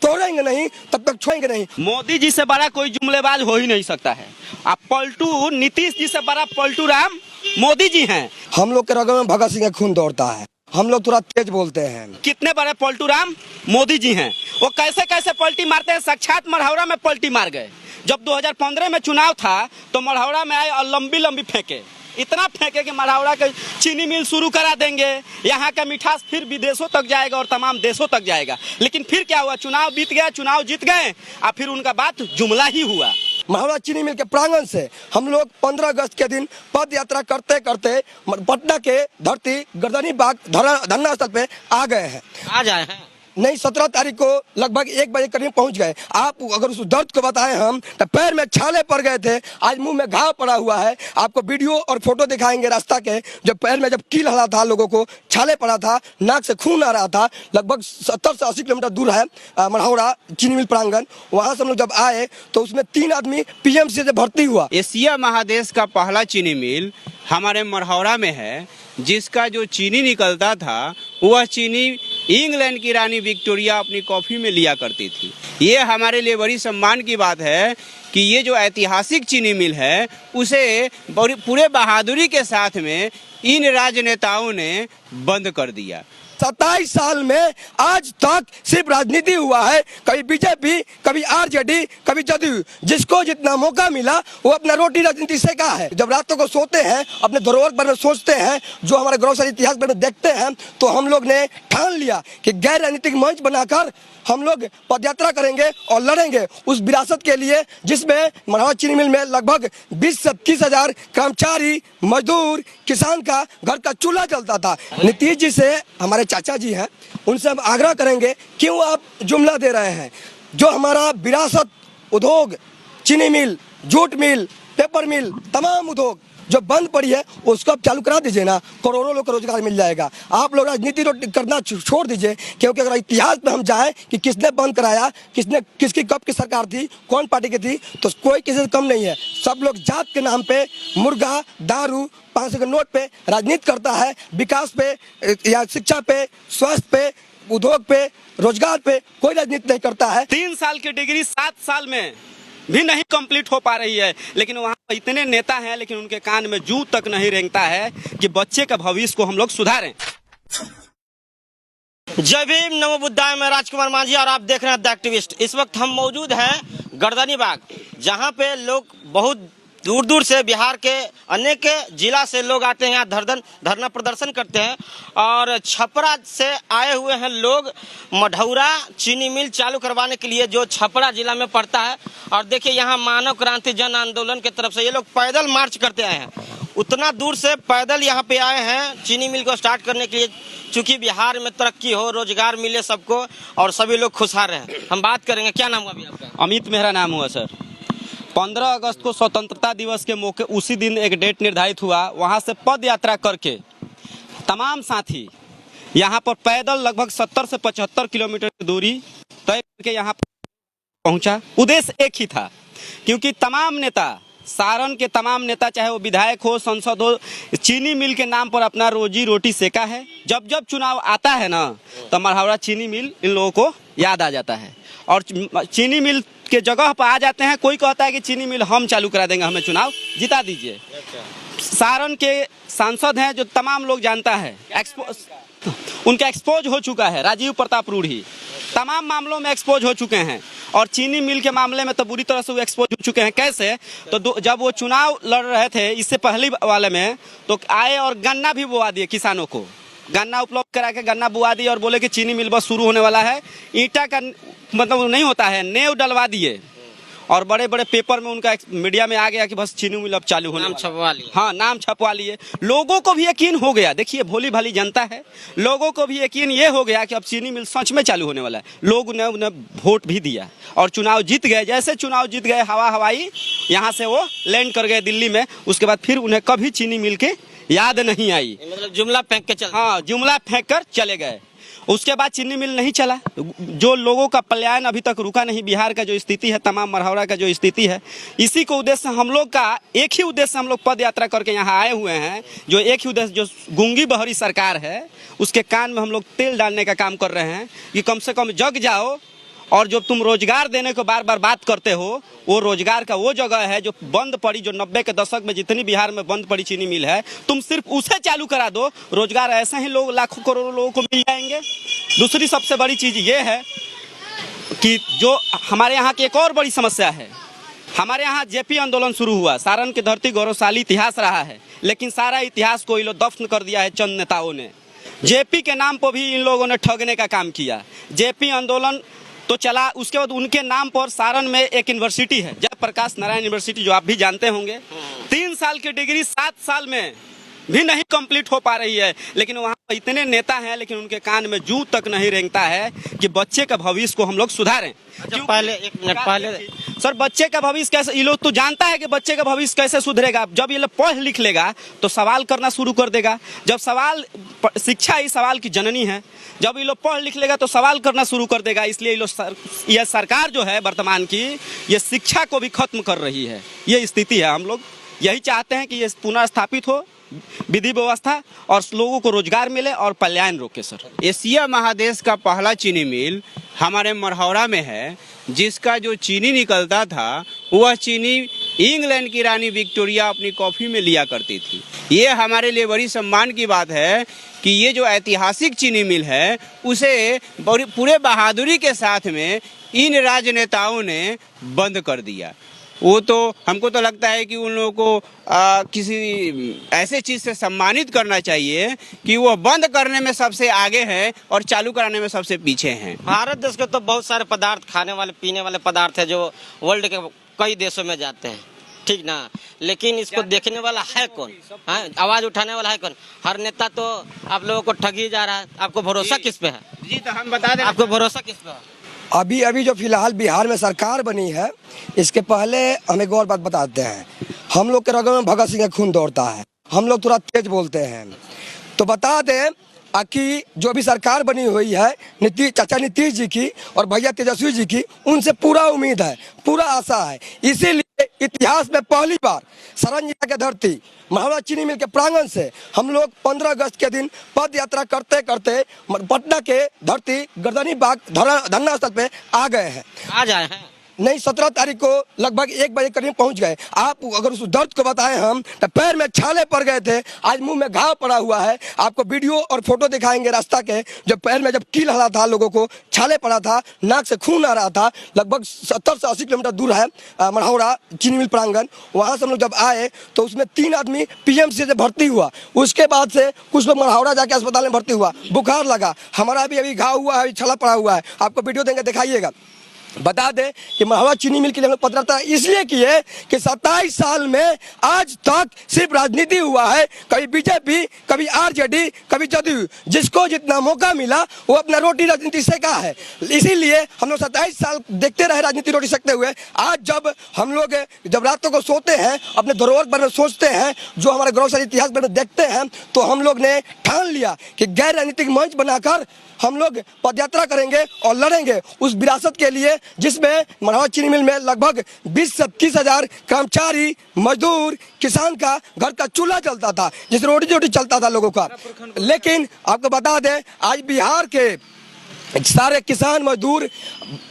तोड़ेंगे नहीं तब तक छोड़ेंगे नहीं। मोदी जी से बड़ा कोई जुमलेबाज हो ही नहीं सकता है। आप पलटू नीतीश जी से बड़ा पलटू राम मोदी जी हैं। हम लोग के रगों में भगत सिंह का खून दौड़ता है, हम लोग थोड़ा तेज बोलते हैं। कितने बड़े पलटू राम मोदी जी हैं। वो कैसे कैसे पलटी मारते हैं, साक्षात मढ़ौरा में पलटी मार गए। जब 2015 में चुनाव था तो मढ़ौरा में आए और लंबी लंबी फेंके, इतना फेंके कि मढ़ौरा के चीनी मिल शुरू करा देंगे, यहाँ का मिठास फिर विदेशों तक जाएगा और तमाम देशों तक जाएगा। लेकिन फिर क्या हुआ, चुनाव बीत गया, चुनाव जीत गए और फिर उनका बात जुमला ही हुआ। मढ़ौरा चीनी मिल के प्रांगण से हम लोग 15 अगस्त के दिन पद यात्रा करते करते पटना के धरती गर्दनी बाग धरना स्थल पे आ गए हैं। आज आए हैं नहीं, 17 तारीख को लगभग 1 बजे करीब पहुंच गए। आप अगर उस दर्द को बताएं हम तो पैर में छाले पड़ गए थे, आज मुंह में घाव पड़ा हुआ है। आपको वीडियो और फोटो दिखाएंगे रास्ता के, जब पैर में जब कील हला था, लोगों को छाले पड़ा था, नाक से खून आ रहा था। लगभग 70 से 80 किलोमीटर दूर है मढ़ौरा चीनी मिल प्रांगण। वहां से हम लोग जब आए तो उसमें 3 आदमी पीएमसी से भर्ती हुआ। एशिया महादेश का पहला चीनी मिल हमारे मढ़ौरा में है, जिसका जो चीनी निकलता था वह चीनी इंग्लैंड की रानी विक्टोरिया अपनी कॉफी में लिया करती थी। ये हमारे लिए बड़ी सम्मान की बात है कि ये जो ऐतिहासिक चीनी मिल है उसे पूरे बहादुरी के साथ में इन राजनेताओं ने बंद कर दिया। 27 साल में आज तक सिर्फ राजनीति हुआ है, कभी बीजेपी, कभी आरजेडी, कभी जदयू। जिसको जितना मौका मिला वो अपना रोटी राजनीति सेका है। जब रातों को सोते हैं, अपने धरोहर पर सोचते हैं, जो हमारे गौरवशाली इतिहास पर देखते हैं, तो हम लोग ने ठान लिया कि गैर राजनीतिक मंच बनाकर हम लोग पदयात्रा करेंगे और लड़ेंगे उस विरासत के लिए, जिसमें मढ़ौरा चीनी मिल में लगभग 20 से 30 हजार कर्मचारी, मजदूर, किसान का घर का चूल्हा जलता था। नीतीश जी से, हमारे चाचा जी हैं, उनसे हम आग्रह करेंगे, क्यों आप जुमला दे रहे हैं? जो हमारा विरासत उद्योग, चीनी मिल, जूट मिल, पेपर मिल, तमाम उद्योग जो बंद पड़ी है उसको आप चालू करा दीजिए ना, करोड़ों लोग को रोजगार मिल जाएगा। आप लोग राजनीति करना छोड़ दीजिए, क्योंकि अगर इतिहास पे हम जाएं कि किसने बंद कराया, किसने, किसकी कब की सरकार थी, कौन पार्टी की थी, तो कोई किसी से कम नहीं है। सब लोग जात के नाम पे मुर्गा, दारू, 500 के नोट पे राजनीति करता है। विकास पे या शिक्षा पे, स्वास्थ्य पे, उद्योग पे, रोजगार पे कोई राजनीति नहीं करता है। 3 साल की डिग्री 7 साल में भी नहीं कंप्लीट हो पा रही है, लेकिन वहाँ इतने नेता हैं, लेकिन उनके कान में जू तक नहीं रेंगता है कि बच्चे का भविष्य को हम लोग सुधारें। जय भीम, नमो बुद्धाय। मैं राजकुमार मांझी और आप देख रहे हैं द एक्टिविस्ट। इस वक्त हम मौजूद हैं गर्दनी बाग, जहां पे लोग बहुत दूर दूर से, बिहार के अनेक जिला से लोग आते हैं, यहाँ धरना प्रदर्शन करते हैं। और छपरा से आए हुए हैं लोग मढ़ौरा चीनी मिल चालू करवाने के लिए, जो छपरा जिला में पड़ता है। और देखिए यहाँ मानव क्रांति जन आंदोलन की तरफ से ये लोग पैदल मार्च करते आए हैं। उतना दूर से पैदल यहाँ पे आए हैं चीनी मिल को स्टार्ट करने के लिए, चूँकि बिहार में तरक्की हो, रोजगार मिले सबको और सभी लोग खुशहाल रहें। हम बात करेंगे, क्या नाम हुआ अभी आपका? अमित मेहरा नाम हुआ सर। 15 अगस्त को स्वतंत्रता दिवस के मौके उसी दिन एक डेट निर्धारित हुआ, वहां से पद यात्रा करके तमाम साथी यहां पर पैदल लगभग 70 से 75 किलोमीटर की दूरी तय करके यहां पहुंचा। उद्देश्य एक ही था, क्योंकि तमाम नेता, सारण के तमाम नेता, चाहे वो विधायक हो, सांसद हो, चीनी मिल के नाम पर अपना रोजी रोटी सेका है। जब जब चुनाव आता है ना, तो मढ़ौरा चीनी मिल इन लोगों को याद आ जाता है और चीनी मिल के जगह पर आ जाते हैं। कोई कहता है कि चीनी मिल हम चालू करा देंगे, हमें चुनाव जिता दीजिए। सारण के सांसद हैं जो तमाम लोग जानता है, उनका एक्सपोज हो चुका है, राजीव प्रताप रूढ़ी तमाम मामलों में एक्सपोज हो चुके हैं। और चीनी मिल के मामले में तो बुरी तरह से वो एक्सपोज हो चुके हैं। कैसे? तो जब वो चुनाव लड़ रहे थे इससे पहले वाले में, तो आए और गन्ना भी बुआ दिए, किसानों को गन्ना उपलब्ध करा के गन्ना बुआ दिए और बोले कि चीनी मिल बस शुरू होने वाला है। ईंटा का मतलब नहीं होता है, नेव डलवा दिए और बड़े बड़े पेपर में उनका मीडिया में आ गया कि बस चीनी मिल अब चालू होने, नाम छपवा लिए। हाँ, नाम छपवा लिए। लोगों को भी यकीन हो गया, देखिए भोली भाली जनता है, लोगों को भी यकीन ये हो गया कि अब चीनी मिल सच में चालू होने वाला है। लोग ने उन्हें वोट भी दिया और चुनाव जीत गए। जैसे चुनाव जीत गए, हवाई यहाँ से वो लैंड कर गए दिल्ली में। उसके बाद फिर उन्हें कभी चीनी मिल के याद नहीं आई, मतलब जुमला फेंक के चल, हाँ, जुमला फेंक कर चले गए। उसके बाद चीनी मिल नहीं चला। जो लोगों का पलायन अभी तक रुका नहीं, बिहार का जो स्थिति है, तमाम मढ़ौरा का जो स्थिति है, इसी को उद्देश्य हम लोग का एक ही उद्देश्य हम लोग पद यात्रा करके यहाँ आए हुए हैं। जो एक ही उद्देश्य, जो गूंगी बहरी सरकार है उसके कान में हम लोग तेल डालने का काम कर रहे हैं कि कम से कम जग जाओ और जो तुम रोजगार देने को बार बार बात करते हो, वो रोजगार का वो जगह है जो बंद पड़ी, जो 90 के दशक में जितनी बिहार में बंद पड़ी चीनी मिल है, तुम सिर्फ उसे चालू करा दो, रोजगार ऐसे ही लोग लाखों करोड़ों लोगों को मिल जाएंगे। दूसरी सबसे बड़ी चीज ये है कि जो हमारे यहाँ की एक और बड़ी समस्या है, हमारे यहाँ जेपी आंदोलन शुरू हुआ, सारण की धरती गौरवशाली इतिहास रहा है, लेकिन सारा इतिहास को ये लोग दफन कर दिया है चंद नेताओं ने। जेपी के नाम पर भी इन लोगों ने ठगने का काम किया। जेपी आंदोलन तो चला, उसके बाद उनके नाम पर सारण में एक यूनिवर्सिटी है, जयप्रकाश नारायण यूनिवर्सिटी, जो आप भी जानते होंगे। 3 साल की डिग्री 7 साल में भी नहीं कंप्लीट हो पा रही है, लेकिन वहाँ पर इतने नेता हैं, लेकिन उनके कान में जू तक नहीं रेंगता है कि बच्चे का भविष्य को हम लोग सुधारें। पहले 1 मिनट पहले सर, बच्चे का भविष्य कैसे, ये लोग तो जानता है कि बच्चे का भविष्य कैसे सुधरेगा। जब ये लोग पढ़ लिख लेगा तो सवाल करना शुरू कर देगा। जब सवाल, शिक्षा ही सवाल की जननी है, जब ये लोग पढ़ लिख लेगा तो सवाल करना शुरू कर देगा। इसलिए ये लोग, यह सरकार जो है वर्तमान की, ये शिक्षा को भी खत्म कर रही है। ये स्थिति है। हम लोग यही चाहते हैं कि ये पुनर्स्थापित हो विधि व्यवस्था और लोगों को रोजगार मिले और पलायन रोके। सर, एशिया महादेश का पहला चीनी मिल हमारे मरहौरा में है, जिसका जो चीनी निकलता था वह चीनी इंग्लैंड की रानी विक्टोरिया अपनी कॉफ़ी में लिया करती थी। ये हमारे लिए बड़ी सम्मान की बात है कि ये जो ऐतिहासिक चीनी मिल है उसे पूरे बहादुरी के साथ में इन राजनेताओं ने बंद कर दिया। वो तो हमको तो लगता है कि उन लोगों को किसी ऐसे चीज़ से सम्मानित करना चाहिए कि वो बंद करने में सबसे आगे हैं और चालू कराने में सबसे पीछे हैं। भारत देश के तो बहुत सारे पदार्थ, खाने वाले पीने वाले पदार्थ है जो वर्ल्ड के कई देशों में जाते हैं, ठीक ना, लेकिन इसको देखने वाला है कौन? हाँ, आवाज उठाने वाला है कौन? हर नेता तो आप लोगों को ठगी जा रहा है। आपको भरोसा किस पे है? जी, तो हम बता दें, आपको भरोसा किस पे है? अभी जो फिलहाल बिहार में सरकार बनी है, इसके पहले हम एक और बात बताते हैं। हम लोग के रगों में भगत सिंह का खून दौड़ता है, हम लोग थोड़ा तेज बोलते हैं। तो बता दें कि जो भी सरकार बनी हुई है चाचा नीतीश जी की और भैया तेजस्वी जी की, उनसे पूरा उम्मीद है, पूरा आशा है। इसीलिए इतिहास में पहली बार सारण जिला के धरती मरहौरा चीनी मिल के प्रांगण से हम लोग 15 अगस्त के दिन पद यात्रा करते करते पटना के धरती गर्दनी बाग धरना स्थल पे आ गए हैं। आज आए हैं? नहीं, 17 तारीख को लगभग 1 बजे करीब पहुंच गए। आप अगर उस दर्द को बताएं हम, तो पैर में छाले पड़ गए थे, आज मुंह में घाव पड़ा हुआ है। आपको वीडियो और फोटो दिखाएंगे रास्ता के, जब पैर में जब कील हला था, लोगों को छाले पड़ा था, नाक से खून आ रहा था। लगभग 70 से 80 किलोमीटर दूर है मरहौरा चीनी मिल प्रांगण। वहाँ से हम लोग जब आए तो उसमें 3 आदमी PMC से भर्ती हुआ। उसके बाद से कुछ लोग मरहौरा जाके अस्पताल में भर्ती हुआ, बुखार लगा। हमारा भी अभी घाव हुआ है, छाला पड़ा हुआ है। आपको वीडियो देंगे, दिखाइएगा। बता दें कि मरहौरा चीनी मिल के लिए हम लोग पत्रता इसलिए किए कि 27 साल में आज तक सिर्फ राजनीति हुआ है, कभी बीजेपी, कभी RJD, कभी जदयू। जिसको जितना मौका मिला वो अपना रोटी राजनीति सेका है। इसीलिए हम लोग 27 साल देखते रहे राजनीति रोटी सेकते हुए। आज जब हम लोग रातों को सोते हैं, अपने धरोहर पर में सोचते हैं, जो हमारे गौरवशाली इतिहास पर देखते हैं, तो हम लोग ने ठान लिया कि गैर राजनीतिक मंच बनाकर हम लोग पदयात्रा करेंगे और लड़ेंगे उस विरासत के लिए, जिसमें मरहौरा चीनी मिल में लगभग 20 से 30 हजार कर्मचारी, मजदूर, किसान का घर का चूल्हा चलता था, जिससे रोटी चलता था लोगों का। लेकिन आपको बता दें, आज बिहार के सारे किसान मजदूर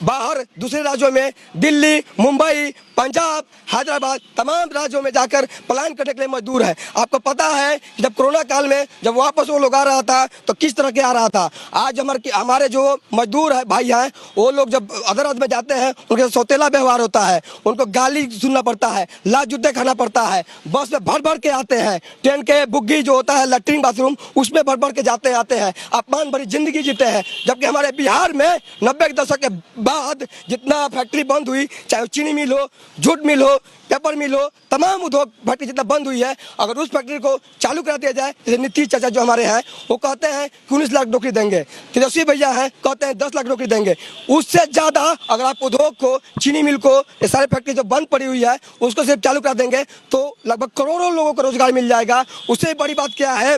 बाहर दूसरे राज्यों में, दिल्ली, मुंबई, पंजाब, हैदराबाद, तमाम राज्यों में जाकर पलायन करने के लिए मजदूर है। आपको पता है कि जब कोरोना काल में जब वापस वो लोग आ रहा था तो किस तरह के आ रहा था। आज हमारे जो मजदूर है भाई हैं, वो लोग जब अदालत में जाते हैं, उनके सौतेला व्यवहार होता है, उनको गाली सुनना पड़ता है, लात जूते खाना पड़ता है। बस में भर भर के आते हैं, ट्रेन के बुग्गी जो होता है लैट्रिन बाथरूम, उसमें भर भर के जाते आते हैं, अपमान भरी जिंदगी जीते हैं। जबकि हमारे बिहार में 90 के दशक के बाद जितना फैक्ट्री बंद हुई, चाहे चीनी मिल हो, जूट मिल हो, पेपर मिल हो, तमाम उद्योग फैक्ट्री जितना बंद हुई है, अगर उस फैक्ट्री को चालू करा दिया जाए, जैसे नीतीश चाचा जो हमारे हैं, वो कहते हैं कि 19 लाख नौकरी देंगे, तेजस्वी भैया हैं कहते हैं 10 लाख नौकरी देंगे। उससे ज़्यादा अगर आप उद्योग को, चीनी मिल को, ये सारे फैक्ट्री जो बंद पड़ी हुई है, उसको सिर्फ चालू करा देंगे तो लगभग करोड़ों लोगों को रोजगार मिल जाएगा। उससे बड़ी बात क्या है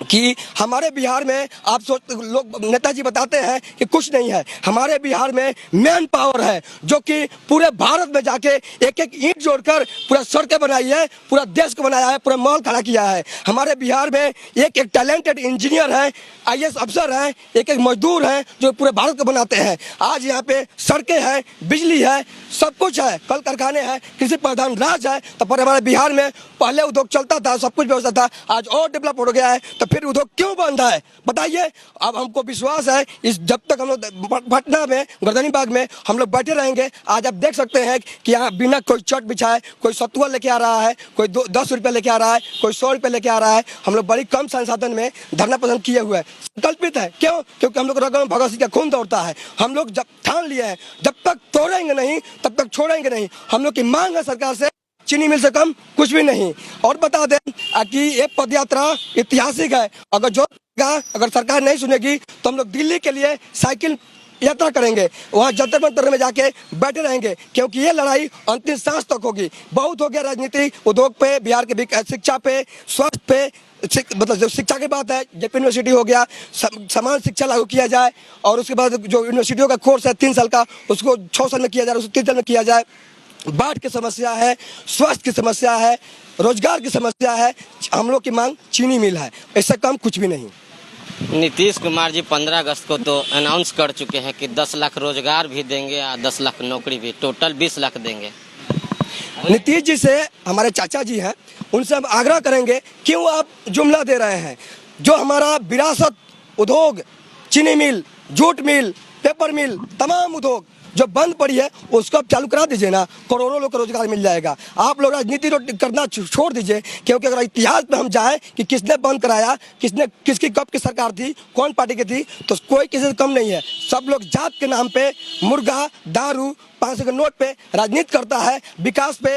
कि हमारे बिहार में आप लोग नेताजी बताते हैं कि कुछ नहीं है। हमारे बिहार में मैन पावर है जो कि पूरे भारत में जाके एक एक ईंट जोड़कर पूरा सड़कें बनाई है, पूरा देश को बनाया है, पूरा महल खड़ा किया है। हमारे बिहार में एक एक टैलेंटेड इंजीनियर है, IAS अफसर हैं, एक एक मजदूर हैं जो पूरे भारत को बनाते हैं। आज यहाँ पे सड़कें हैं, बिजली है, सब कुछ है, कल कारखाने हैं, कृषि प्रधान राज्य है। तो पर हमारे बिहार में पहले उद्योग चलता था, सब कुछ व्यवस्था था, आज और डेवलप हो गया है, तो फिर उद्योग क्यों बंद है बताइए। अब हमको विश्वास है इस जब तक हम लोग पटना में गर्दनी बाग में हम लोग बैठे रहेंगे। आज आप देख सकते हैं कि यहाँ बिना कोई चट बिछाए कोई सतुआ लेके आ रहा है, कोई 10 रुपये लेके आ रहा है, कोई 100 रुपये लेके आ रहा है। हम लोग बड़ी कम संसाधन में धरना प्रदर्शन किए हुए हैं, संकल्पित है। क्यों? क्योंकि हम लोग रगों में भगत सिंह का खून दौड़ता है। हम लोग जब ठान लिए हैं जब तक तोड़ेंगे नहीं तब तक छोड़ेंगे नहीं। हम लोग की मांग है सरकार से चीनी मिल से कम कुछ भी नहीं। और बता दें कि ये पद यात्रा ऐतिहासिक है। अगर सरकार नहीं सुनेगी तो हम लोग दिल्ली के लिए साइकिल यात्रा करेंगे, वहाँ जंतर मंतर में जाके बैठे रहेंगे, क्योंकि ये लड़ाई अंतिम सांस तक होगी। बहुत हो गया राजनीति, उद्योग पे, बिहार के शिक्षा पे, स्वास्थ्य पे, मतलब जो शिक्षा की बात है जेपी यूनिवर्सिटी हो गया, समान शिक्षा लागू किया जाए। और उसके बाद जो यूनिवर्सिटियों का कोर्स है 3 साल का, उसको 6 साल में किया जाए, उसको 3 साल में किया जाए। बाढ़ की समस्या है, स्वास्थ्य की समस्या है, रोजगार की समस्या है। हम लोग की मांग चीनी मिल है, इससे कम कुछ भी नहीं। नीतीश कुमार जी 15 अगस्त को तो अनाउंस कर चुके हैं कि 10 लाख रोजगार भी देंगे और 10 लाख नौकरी भी, टोटल 20 लाख देंगे। नीतीश जी से हमारे चाचा जी हैं, उनसे हम आग्रह करेंगे क्यों आप जुमला दे रहे हैं। जो हमारा विरासत उद्योग, चीनी मिल, जूट मिल, पेपर मिल, तमाम उद्योग जो बंद पड़ी है उसको आप चालू करा दीजिए ना, करोड़ों लोग को रोजगार मिल जाएगा। आप लोग राजनीति करना छोड़ दीजिए, क्योंकि अगर इतिहास में हम जाएं कि किसने बंद कराया, किसकी कब की सरकार थी, कौन पार्टी की थी, तो कोई किसी से कम नहीं है। सब लोग जात के नाम पे मुर्गा, दारू, 500 के नोट पे राजनीति करता है। विकास पे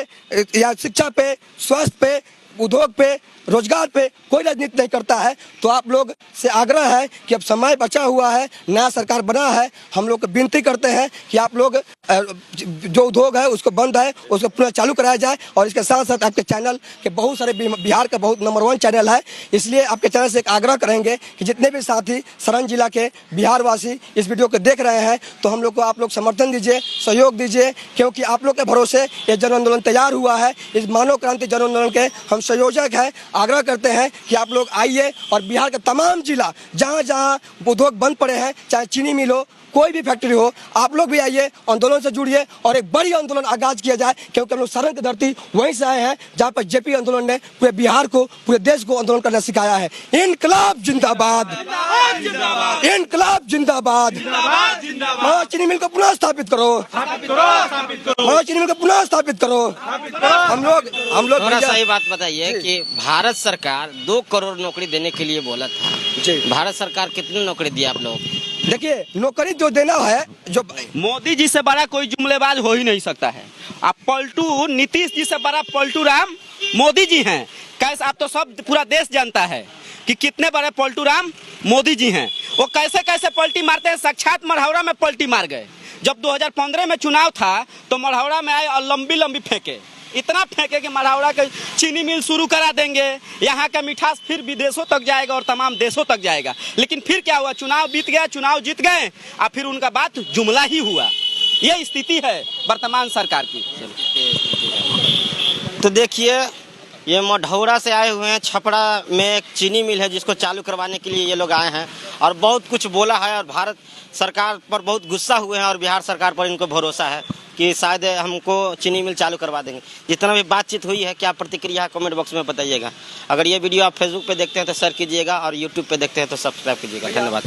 या शिक्षा पे, स्वास्थ्य पे, उद्योग पे, रोजगार पे कोई राजनीति नहीं करता है। तो आप लोग से आग्रह है कि अब समय बचा हुआ है, नया सरकार बना है, हम लोग विनती करते हैं कि आप लोग जो उद्योग है उसको बंद है उसको पुनः चालू कराया जाए। और इसके साथ साथ आपके चैनल के बहुत सारे, बिहार का बहुत नंबर 1 चैनल है, इसलिए आपके चैनल से एक आग्रह करेंगे कि जितने भी साथी सरन जिला के बिहार वासी इस वीडियो को देख रहे हैं तो हम लोग को आप लोग समर्थन दीजिए, सहयोग दीजिए, क्योंकि आप लोग के भरोसे ये जन आंदोलन तैयार हुआ है। इस मानव क्रांति जन आंदोलन के हम संयोजक हैं। आग्रह करते हैं कि आप लोग आइए और बिहार के तमाम जिला जहां जहां उद्योग बंद पड़े हैं, चाहे चीनी मिल हो, कोई भी फैक्ट्री हो, आप लोग भी आइए, आंदोलन से जुड़िए और एक बड़ी आंदोलन आगाज किया जाए। क्योंकि हम लोग सरन की धरती वहीं से आए हैं जहां पर जेपी आंदोलन ने पूरे बिहार को, पूरे देश को आंदोलन करना सिखाया है। इनकलाब जिंदाबाद, इनकलाब जिंदाबाद। चीनी मिल को पुनः स्थापित करो, चीनी मिल को पुनः स्थापित करो। हम लोग थोड़ा सही बात बताइए कि भारत सरकार 2 करोड़ नौकरी देने के लिए बोला था, भारत सरकार कितनी नौकरी दी आप लोग? देखिए, नौकरी जो देना है, जो मोदी जी से बड़ा कोई जुमलेबाज हो ही नहीं सकता है। आप पलटू, नीतीश जी से बड़ा पलटू राम मोदी जी हैं। कैसे, आप तो सब पूरा देश जानता है कि कितने बड़े पलटू राम मोदी जी हैं। वो कैसे कैसे पलटी मारते हैं, साक्षात मढ़ौरा में पलटी मार गए। जब 2015 में चुनाव था तो मढ़ौरा में आए और लंबी लंबी फेंके, इतना फेंके कि मढ़ौरा के चीनी मिल शुरू करा देंगे, यहाँ का मिठास फिर विदेशों तक जाएगा और तमाम देशों तक जाएगा। लेकिन फिर क्या हुआ, चुनाव बीत गया, चुनाव जीत गए और फिर उनका बात जुमला ही हुआ। ये स्थिति है वर्तमान सरकार की। तो देखिए, ये मढ़ौरा से आए हुए हैं, छपरा में एक चीनी मिल है जिसको चालू करवाने के लिए ये लोग आए हैं और बहुत कुछ बोला है और भारत सरकार पर बहुत गुस्सा हुए हैं और बिहार सरकार पर इनको भरोसा है कि शायद हमको चीनी मिल चालू करवा देंगे। जितना भी बातचीत हुई है, क्या प्रतिक्रिया है कमेंट बॉक्स में बताइएगा। अगर ये वीडियो आप फेसबुक पे देखते हैं तो शेयर कीजिएगा और यूट्यूब पे देखते हैं तो सब्सक्राइब कीजिएगा। धन्यवाद।